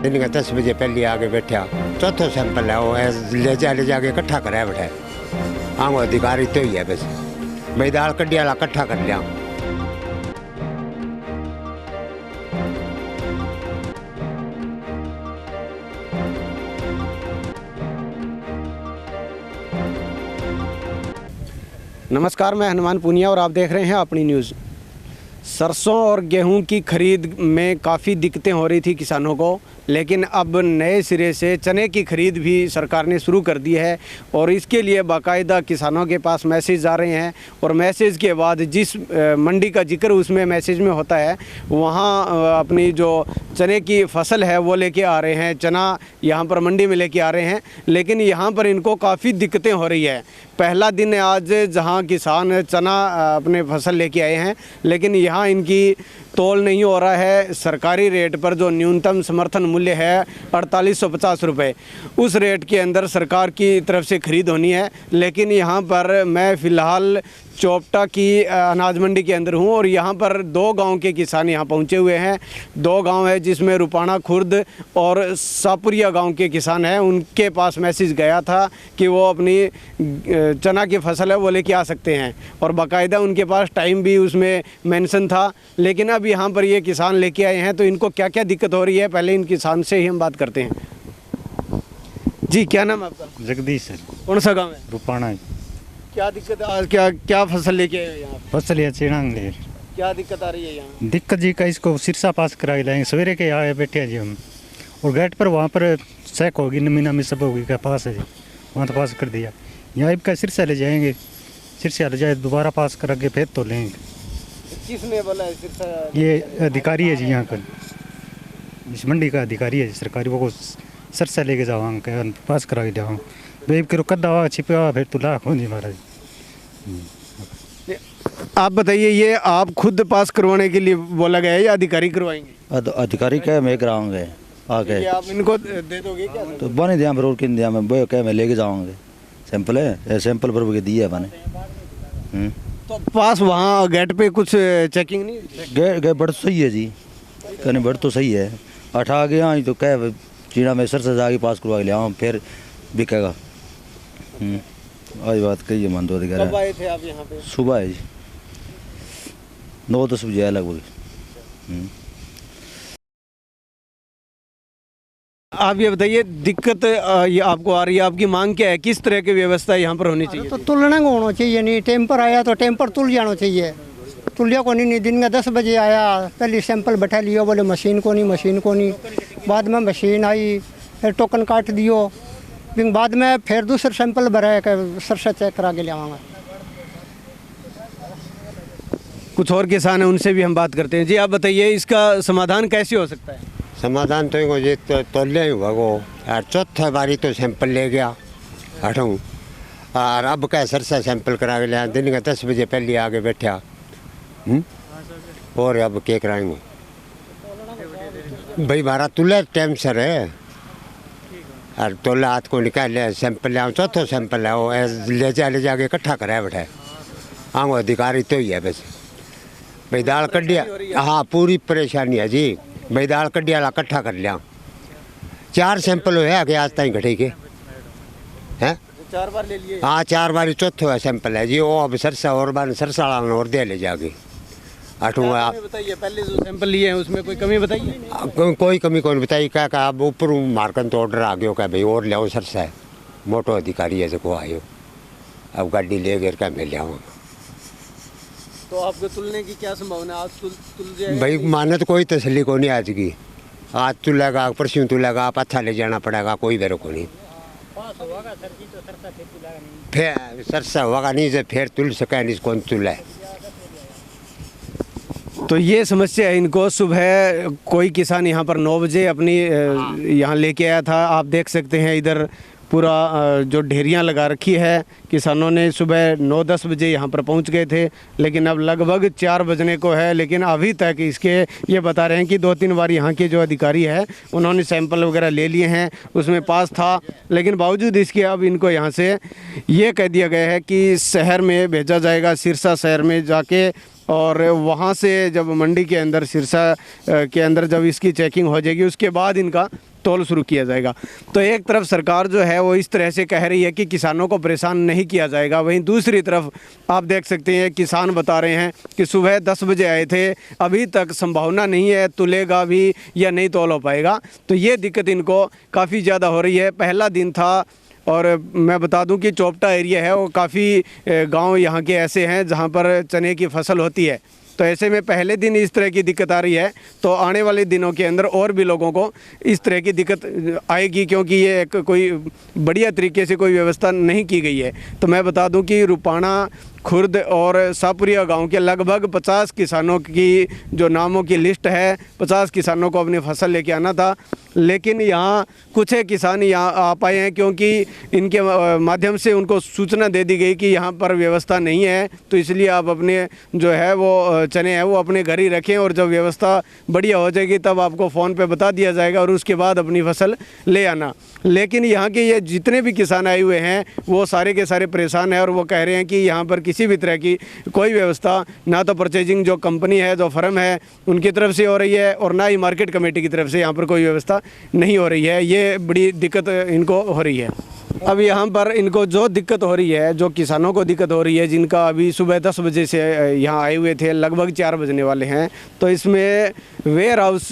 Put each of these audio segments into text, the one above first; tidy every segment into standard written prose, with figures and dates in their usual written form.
दिन का 10 बजे पहले आके बैठा, चौथो सैंपल है वो ले जाके इकट्ठा कराया बैठा। हाँ वो अधिकारी तो ही है बस, भाई दाल कड्डी वाला इकट्ठा कर लिया। नमस्कार, मैं हनुमान पूनिया और आप देख रहे हैं अपनी न्यूज़। सरसों और गेहूं की खरीद में काफ़ी दिक्कतें हो रही थी किसानों को, लेकिन अब नए सिरे से चने की खरीद भी सरकार ने शुरू कर दी है और इसके लिए बाकायदा किसानों के पास मैसेज आ रहे हैं और मैसेज के बाद जिस मंडी का जिक्र उसमें मैसेज में होता है वहाँ अपनी जो चने की फसल है वो लेके आ रहे हैं, चना यहाँ पर मंडी में लेके आ रहे हैं, लेकिन यहाँ पर इनको काफ़ी दिक्कतें हो रही है। पहला दिन आज जहाँ किसान चना अपने फसल लेके आए हैं, लेकिन यहाँ इनकी तोल नहीं हो रहा है। सरकारी रेट पर जो न्यूनतम समर्थन मूल्य है 4850 रुपये, उस रेट के अंदर सरकार की तरफ से खरीद होनी है। लेकिन यहाँ पर मैं फ़िलहाल चोपटा की अनाज मंडी के अंदर हूँ और यहाँ पर दो गांव के किसान यहाँ पहुँचे हुए हैं। दो गांव है जिसमें रुपाना खुर्द और सापुरिया गांव के किसान हैं। उनके पास मैसेज गया था कि वो अपनी चना की फसल है वो लेके आ सकते हैं और बाकायदा उनके पास टाइम भी उसमें मेंशन था। लेकिन अब यहाँ पर ये किसान लेके आए हैं तो इनको क्या क्या दिक्कत हो रही है, पहले इन किसान से ही हम बात करते हैं। जी, क्या नाम है आपका? जगदीश सर। कौन सा गाँव है? रुपाना। क्या दिक्कत है आज? क्या फसल लेके आए हो यहाँ? फसल या चिड़ांग ले। क्या दिक्कत आ रही है यहाँ? दिक्कत जी का इसको सिरसा पास करा के लाएंगे, सवेरे के आए बैठे हैं जी हम, और गेट पर वहाँ पर चेक होगी, नमीना में सब होगी, क्या पास है जी, वहाँ तो पास कर दिया। यहाँ इनका सिरसा ले जाएंगे, सिरसा ले जाए दोबारा पास करा के फिर तो लेंगे। किसने बोला है सिरसा? ये अधिकारी है जी यहाँ का, इस मंडी का अधिकारी है सरकारी, वो सिरसा लेके जाओ पास करा के जाओ। बेब करो कदा छिपा फिर तो लाख हो नहीं महाराज। आप बताइए, ये आप खुद पास करवाने के लिए बोला गया है या अधिकारी करवाएंगे? अधिकारी क्या मैं कराऊंगे आके। आप इनको दे दोगे क्या? तो बने दिया मैं रोड किन दिया मैं वो क्या मैं लेके जाऊंगे, सैंपल है, सैंपल पर दिया मैंने। तो पास वहाँ गेट पे कुछ चेकिंग नहीं? गेट बड़ सही है जी, कहने बड़ तो सही है। आ गया तो क्या चीना में सर से जाके पास करवा के लिया फिर बिकेगा। आज बात कही है मान दो अधिकारी। कब आए थे आप यहाँ पे? सुबह है जी, 9-10 बजे आया लगभग। आप ये बताइए, दिक्कत ये आपको आ रही है, आपकी मांग क्या है? किस तरह की व्यवस्था यहाँ पर होनी चाहिए? तो तुलना को होना चाहिए, नहीं टाइम पर आया तो टाइम पर तुल जाना चाहिए। तुलिया को नहीं, दिन का 10 बजे आया, पहले सैंपल बैठा लियो, बोले मशीन को नहीं। बाद में मशीन आई, फिर टोकन काट दियो, फिर बाद में फिर दूसरा सैंपल भरा कर सरसा चेक करा के लियावांगा। कुछ और किसान हैं, उनसे भी हम बात करते हैं। जी, आप बताइए, इसका समाधान कैसे हो सकता है? समाधान तो ये तो ले हुआ वो यार, चौथा बारी तो सैंपल ले गया हटूँ, और अब क्या सरसा सैंपल करा के लिया, दिन का 10 बजे पहले आके बैठा। और अब क्या कराएंगे भाई, हमारा तुला टाइम सर है, और तोला हाथ को निकाल लिया, सैंपल लिया, चौथो सैंपल है वो ले जाके इकट्ठा कराया बैठा। हाँ वो अधिकारी तो ही है बस, भाई दाल कड्डिया। हाँ पूरी परेशानी है जी, भाई दाल कड्डिया वाला इकट्ठा कर लिया। 4 सैंपल हुए आगे आज तक घटे के हैं, 4 बार ले लिए। हाँ 4 बार चौथो है सैंपल है जी, वो अब सरसा और बार सरसा वाला और दे ले जाके आठूँगा। आप बताइए, पहले जो सैंपल लिए हैं उसमें कोई कमी बताइए? कोई कमी कौन बताई, क्या आप ऊपर मारकन तो ऑर्डर आ गया क्या भाई और ले आओ सरसा है, मोटो अधिकारी है जो आयो, अब गाड़ी ले गिर क्या मैं ले आऊँगा। तो आपको तुलने की क्या संभावना? आज तुल जाएगा भाई मानत कोई तसल्ली को नहीं आज की, आज तुलेगा परसों तुलेगा, आप अच्छा ले जाना पड़ेगा, कोई बेरो को नहीं। फिर सरसा होगा नहीं जो फिर तुल सके नहीं, कौन तुला। तो ये समस्या है इनको। सुबह कोई किसान यहाँ पर 9 बजे अपनी यहाँ लेके आया था। आप देख सकते हैं इधर पूरा जो ढेरियाँ लगा रखी है, किसानों ने सुबह 9-10 बजे यहाँ पर पहुँच गए थे, लेकिन अब लगभग 4 बजने को है, लेकिन अभी तक इसके ये बता रहे हैं कि 2-3 बार यहाँ के जो अधिकारी है उन्होंने सैंपल वगैरह ले लिए हैं, उसमें पास था, लेकिन बावजूद इसके अब इनको यहाँ से ये कह दिया गया है कि शहर में भेजा जाएगा, सिरसा शहर में जाके और वहाँ से जब मंडी के अंदर सिरसा के अंदर जब इसकी चेकिंग हो जाएगी उसके बाद इनका तोल शुरू किया जाएगा। तो एक तरफ सरकार जो है वो इस तरह से कह रही है कि किसानों को परेशान नहीं किया जाएगा, वहीं दूसरी तरफ आप देख सकते हैं किसान बता रहे हैं कि सुबह 10 बजे आए थे, अभी तक संभावना नहीं है तुलेगा भी या नहीं तोल हो पाएगा। तो ये दिक्कत इनको काफ़ी ज़्यादा हो रही है। पहला दिन था और मैं बता दूं कि चोपटा एरिया है वो काफ़ी गांव यहाँ के ऐसे हैं जहाँ पर चने की फसल होती है। तो ऐसे में पहले दिन इस तरह की दिक्कत आ रही है तो आने वाले दिनों के अंदर और भी लोगों को इस तरह की दिक्कत आएगी, क्योंकि ये एक कोई बढ़िया तरीके से कोई व्यवस्था नहीं की गई है। तो मैं बता दूं कि रुपाणा, खुर्द और सापुरिया गांव के लगभग 50 किसानों की जो नामों की लिस्ट है, 50 किसानों को अपनी फसल लेके आना था, लेकिन यहाँ कुछ किसान यहाँ आ पाए हैं क्योंकि इनके माध्यम से उनको सूचना दे दी गई कि यहाँ पर व्यवस्था नहीं है, तो इसलिए आप अपने जो है वो चने हैं वो अपने घर ही रखें और जब व्यवस्था बढ़िया हो जाएगी तब आपको फ़ोन पे बता दिया जाएगा और उसके बाद अपनी फसल ले आना। लेकिन यहाँ के ये जितने भी किसान आए हुए हैं वो सारे के सारे परेशान हैं और वो कह रहे हैं कि यहाँ पर किसी भी तरह की कोई व्यवस्था ना तो परचेजिंग जो कंपनी है, जो फर्म है, उनकी तरफ से हो रही है और ना ही मार्केट कमेटी की तरफ से यहाँ पर कोई व्यवस्था नहीं हो रही है। ये बड़ी दिक्कत इनको हो रही है। अब यहाँ पर इनको जो दिक्कत हो रही है, जो किसानों को दिक्कत हो रही है, जिनका अभी सुबह 10 बजे से यहाँ आए हुए थे, लगभग 4 बजने वाले हैं, तो इसमें वेयर हाउस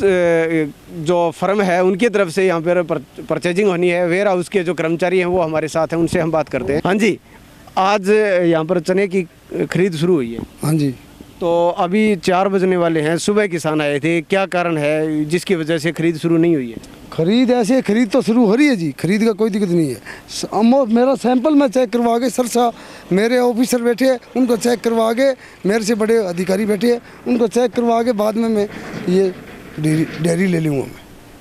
जो फर्म है उनकी तरफ से यहाँ पर परचेजिंग होनी है। वेयर हाउस के जो कर्मचारी हैं वो हमारे साथ हैं, उनसे हम बात करते हैं। हाँ जी, आज यहाँ पर चने की खरीद शुरू हुई है। हाँ जी, तो अभी 4 बजने वाले हैं, सुबह किसान आए थे, क्या कारण है जिसकी वजह से खरीद शुरू नहीं हुई है? खरीद ऐसे खरीद तो शुरू हो रही है जी, खरीद का कोई दिक्कत नहीं है। मेरा सैंपल मैं चेक करवा के, सरसा मेरे ऑफिसर बैठे हैं उनको चेक करवा के, मेरे से बड़े अधिकारी बैठे हैं उनको चेक करवा के बाद में मैं ये डेयरी ले लूँगा। मैं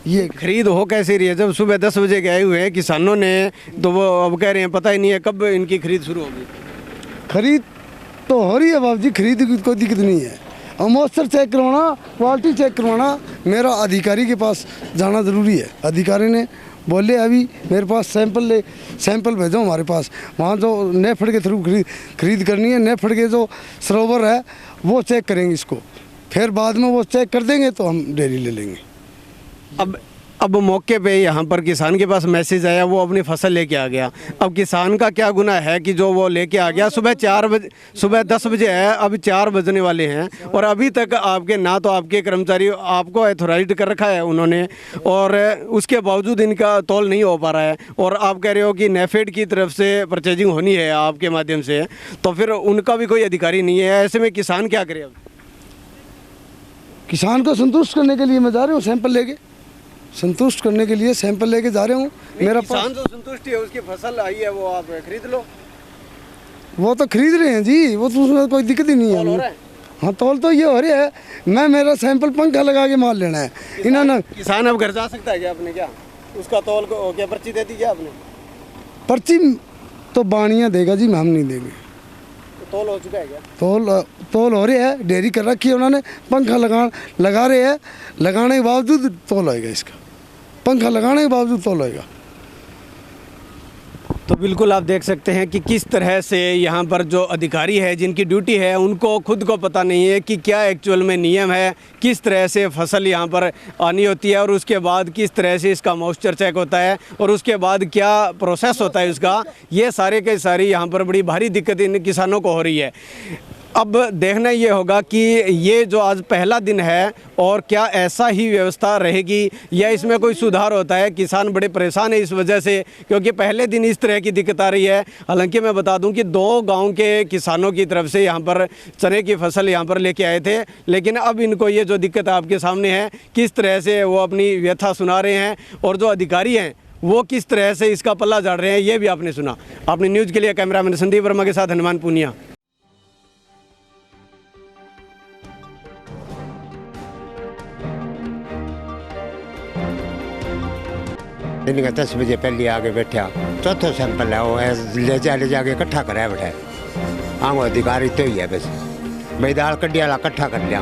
ये खरीद हो कैसे रही है? जब सुबह 10 बजे गए हुए हैं किसानों ने, तो वो अब कह रहे हैं पता ही नहीं है कब इनकी खरीद शुरू होगी। खरीद तो हो रही है बाबू जी, खरीद की कोई दिक्कत नहीं है। और मॉइस्चर चेक करवाना, क्वालिटी चेक करवाना मेरा अधिकारी के पास जाना ज़रूरी है। अधिकारी ने बोले अभी मेरे पास सैंपल भेजो हमारे पास, वहाँ जो नेफेड के थ्रू खरीद करनी है, नेफेड के जो सरोवर है वो चेक करेंगे इसको, फिर बाद में वो चेक कर देंगे तो हम डेयरी ले लेंगे। अब मौके पे यहाँ पर किसान के पास मैसेज आया, वो अपनी फसल लेके आ गया। अब किसान का क्या गुनाह है कि जो वो लेके आ गया? सुबह 10 बजे है, अब 4 बजने वाले हैं और अभी तक आपके ना तो आपके कर्मचारी आपको अथॉराइज कर रखा है उन्होंने, और उसके बावजूद इनका तौल नहीं हो पा रहा है। और आप कह रहे हो कि नेफेड की तरफ से परचेजिंग होनी है आपके माध्यम से, तो फिर उनका भी कोई अधिकारी नहीं है। ऐसे में किसान क्या करे? अब किसान को संतुष्ट करने के लिए मैं जा रहा हूँ, सैंपल लेके संतुष्ट करने के लिए सैंपल लेके जा रहे हूँ। मेरा किसान जो संतुष्ट है, उसकी फसल आई है वो आप खरीद लो। वो तो खरीद रहे हैं जी, वो तो उसमें कोई दिक्कत ही नहीं है। हाँ, तौल तो ये हो रही है। मैं मेरा सैंपल पंखा लगा के माल लेना है इन्होंने। किसान अब घर जा सकता है क्या? आपने क्या उसका तौल को क्या पर्ची दे दी क्या आपने? पर्ची तो बानिया देगा जी, हम नहीं देंगे। तौल हो चुका है क्या? तौल हो रही है, डेयरी कर रखी है उन्होंने, पंखा लगा रहे हैं, लगाने के बावजूद तौल होएगा इसका, पंखा लगाने के बावजूद तौल होएगा। तो बिल्कुल आप देख सकते हैं कि किस तरह से यहाँ पर जो अधिकारी है, जिनकी ड्यूटी है, उनको खुद को पता नहीं है कि क्या एक्चुअल में नियम है, किस तरह से फसल यहाँ पर आनी होती है और उसके बाद किस तरह से इसका मॉइस्चर चेक होता है और उसके बाद क्या प्रोसेस होता है उसका। ये सारे के सारी यहाँ पर बड़ी भारी दिक्कत इन किसानों को हो रही है। अब देखना ये होगा कि ये जो आज पहला दिन है और क्या ऐसा ही व्यवस्था रहेगी या इसमें कोई सुधार होता है। किसान बड़े परेशान है इस वजह से, क्योंकि पहले दिन इस तरह की दिक्कत आ रही है। हालांकि मैं बता दूं कि 2 गांव के किसानों की तरफ से यहाँ पर चने की फसल यहाँ पर लेके आए थे, लेकिन अब इनको ये जो दिक्कत आपके सामने है, किस तरह से वो अपनी व्यथा सुना रहे हैं और जो अधिकारी हैं वो किस तरह से इसका पल्ला झाड़ रहे हैं, ये भी आपने सुना। आपने न्यूज़ के लिए कैमरामैन संदीप वर्मा के साथ हनुमान पूनिया। दिन का 10 बजे पहले आके बैठा, चौथो सैंपल है वो ले जाके इकट्ठा कराया बैठा। हाँ, वो अधिकारी तो ही है बस, भाई दाल कड्डी वाला इकट्ठा कर लिया।